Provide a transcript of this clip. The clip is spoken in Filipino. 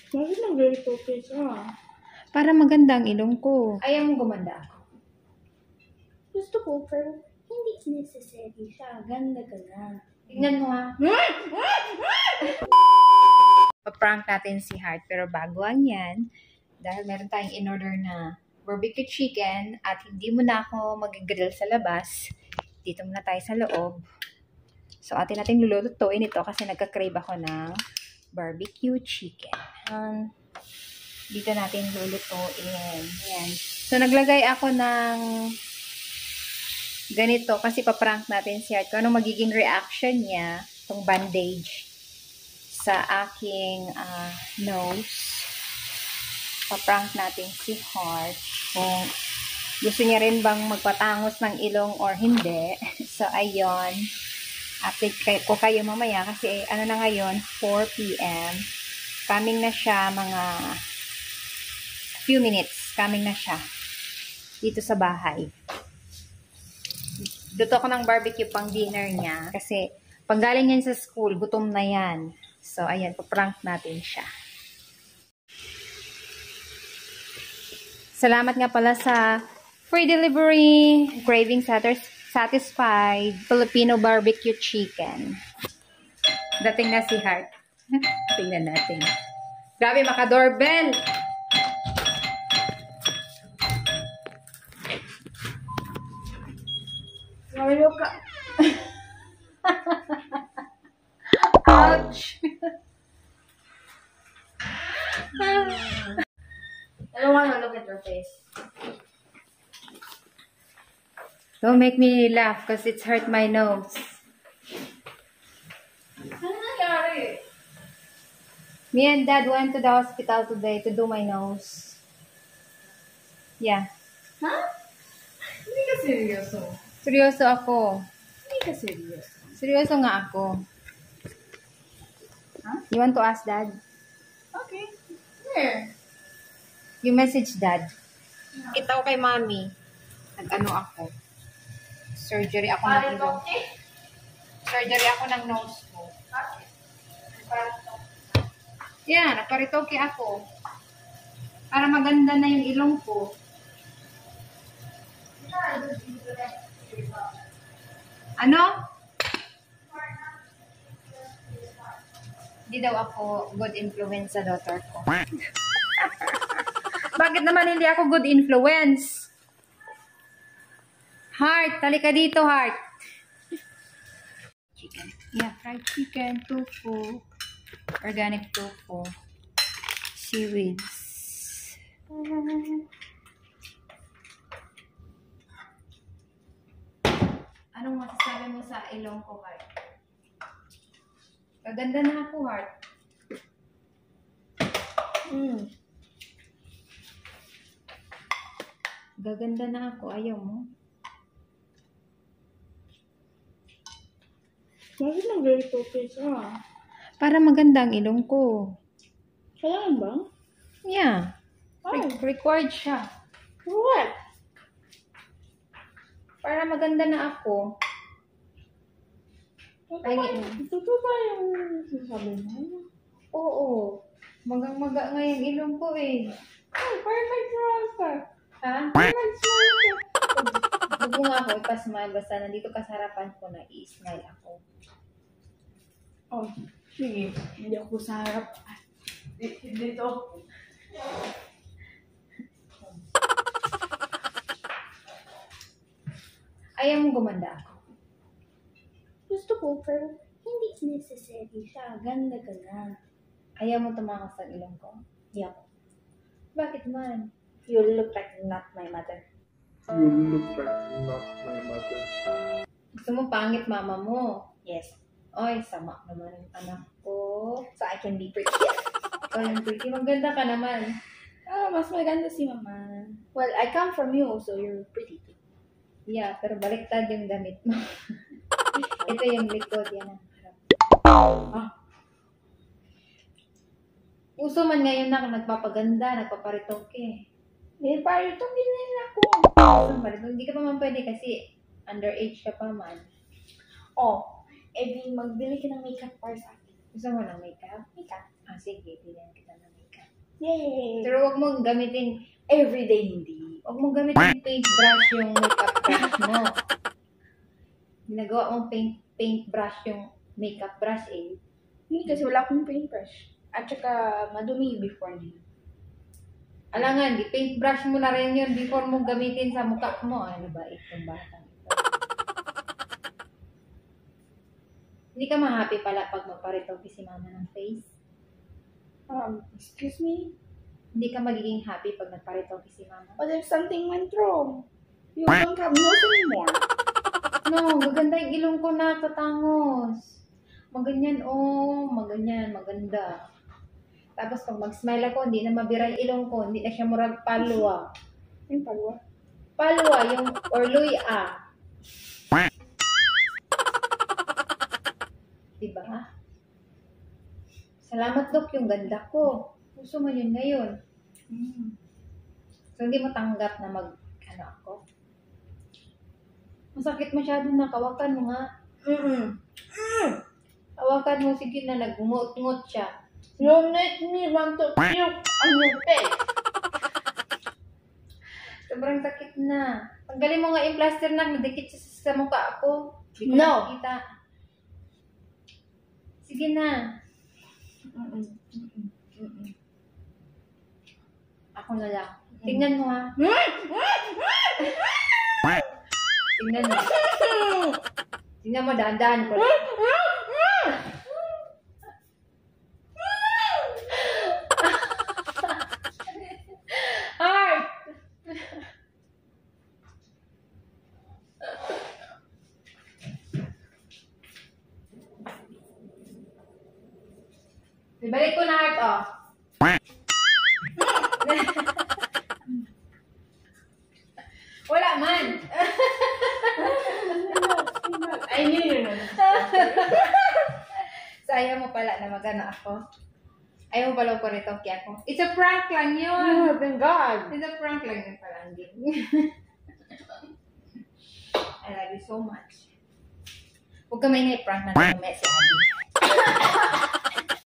Bakit nag-ganito ka? Para maganda ang ilong ko. Ayaw mo gumanda ako. Gusto ko, pero hindi necessary siya. Ganda ka na. Tingnan mo ha. Pa-prank natin si Heart. Pero bago ang yan, dahil meron tayong in-order na barbecue chicken at hindi mo na ako mag-grill sa labas, dito muna tayo sa loob. So, atin natin lulutuin ito kasi nagka-crave ako ng barbecue chicken. Dito natin lulutuin. Ayan. So, naglagay ako ng ganito kasi pa-prank natin si Heart. Kung ano magiging reaction niya, itong bandage sa aking nose. Pa-prank natin si Heart. Kung gusto niya rin bang magpatangos ng ilong or hindi. So, ayun. Update ko kayo mamaya kasi ano na ngayon, 4 p.m. Coming na siya mga few minutes. Coming na siya dito sa bahay. Luto ko ng barbecue pang dinner niya kasi pag galing yan sa school, gutom na yan. So, ayan, pa-prank natin siya. Salamat nga pala sa free delivery, craving satisfied, Filipino barbecue chicken. Dating na si Heart. Tingnan natin. Grabe, maka-doorbell! Mario ka. Ouch! I don't want to look at your face. Don't make me laugh because it's hurt my nose. Ano nangyari? Me and Dad went to the hospital today to do my nose. Yeah. Ha? Hindi ka seryoso. Seryoso ako. Hindi ka seryoso. Seryoso nga ako. Huh? You want to ask Dad? Okay. Where? You message Dad. Kita ko kay Mommy. Nag-ano ako. Surgery ako ng ilong. Surgery ako ng nose ko. Yeah, nagparitoke ako. Para maganda na yung ilong ko. Ano? Hindi daw ako good influence sa daughter ko. Bakit naman hindi ako good influence? Heart, talika dito, Heart. Chicken. Yeah, fried chicken, tofu, organic tofu, seaweeds. Anong masasabi mo sa ilong ko, Heart? Gaganda na ako, Heart. Gaganda na ako. Ayaw mo? Bakit nag-ganito ka? Para maganda ang ilong ko. Kailangan ba? Yeah. Why? Required siya. For what? Para maganda na ako. Totoo ba yung sasabi mo? Oo. Magang-maga nga yung ilong ko eh. Oh, perfect smile ka. Ha? Perfect smile ka. Huwag mo nga ako ipasmile. Basta nandito ka sa harapan ko na i-smile ako. Oh, sige. Hindi ako sa harap. Dito. Ayaw mo gumanda ako. Gusto ko, pero hindi necessary siya. Ganda ka na. Ayaw mo tumakas ang ilong ko? Yeah. Bakit man? You look like not my mother. You look like not my mother. Gusto mo pangit mama mo? Yes. Oy, sama naman yung anak ko. So I can be pretty. Ikaw yung pretty. Maganda ka naman. Ah, mas maganda si mama. Well, I come from you, so you're pretty too. Yeah, pero baliktad yung damit mo. Ito yung likod. Yan ang harap. Ah. Uso man ngayon na nagpapaganda, nagpaparitoke. Eh, parang itong ginayin ako. Uso man, hindi ka pa man pwede kasi underage ka pa man. Oh, eh di magbili ka ng makeup para sa akin. Gusto mo ng makeup? Makeup. sige, bilhin kita ng makeup. Yay! Pero huwag mong gamitin everyday, hindi. Huwag mong gamitin paintbrush yung makeup brush mo. Ginagawa mong paintbrush yung makeup brush eh. Hindi kasi wala akong paintbrush. At saka madumi before niya. Alangan, di paintbrush mo na rin yun before mo gamitin sa mukha mo. Ano ba itong batang ito? Hindi ka ma-happy pala pag magparitoke si mama ng face? Excuse me? Hindi ka magiging happy pag nagparitoke si mama? What if something went wrong? You don't have nose anymore. No, maganda yung ilong ko na katangos. Maganyan, maganyan, maganda. Tapos pag mag-smile ako, hindi na mabira yung ilong ko, hindi na siya murag palwa. Yung palwa. Palwa, yung, or luya. Diba? Salamat, Dok, yung ganda ko. Puso mo yun ngayon. So, hindi mo tanggap na ako. Masakit masyado na, kawakan mo nga. Kawakan mo, sige na, nag-ngot-ngot siya. You make me want to puke on your face. Sobrang sakit na. Tanggalin mo nga yung plaster na, madikit sa mukha ako. Hindi ko No. makikita. Sige na. Ako na lang. Tingnan mo ha. Tingnan mo. Tingnan mo, daan-daan ko. Heart! Ibalik ko na heart, oh. Wala man. I knew you know. So, ayaw mo pala na magana ako. Ayaw mo pala ko rito kaya ako. It's a prank lang yun. Thank God. It's a prank lang yun pala. I love you so much. Huwag ka may na-prank na namin si Abby.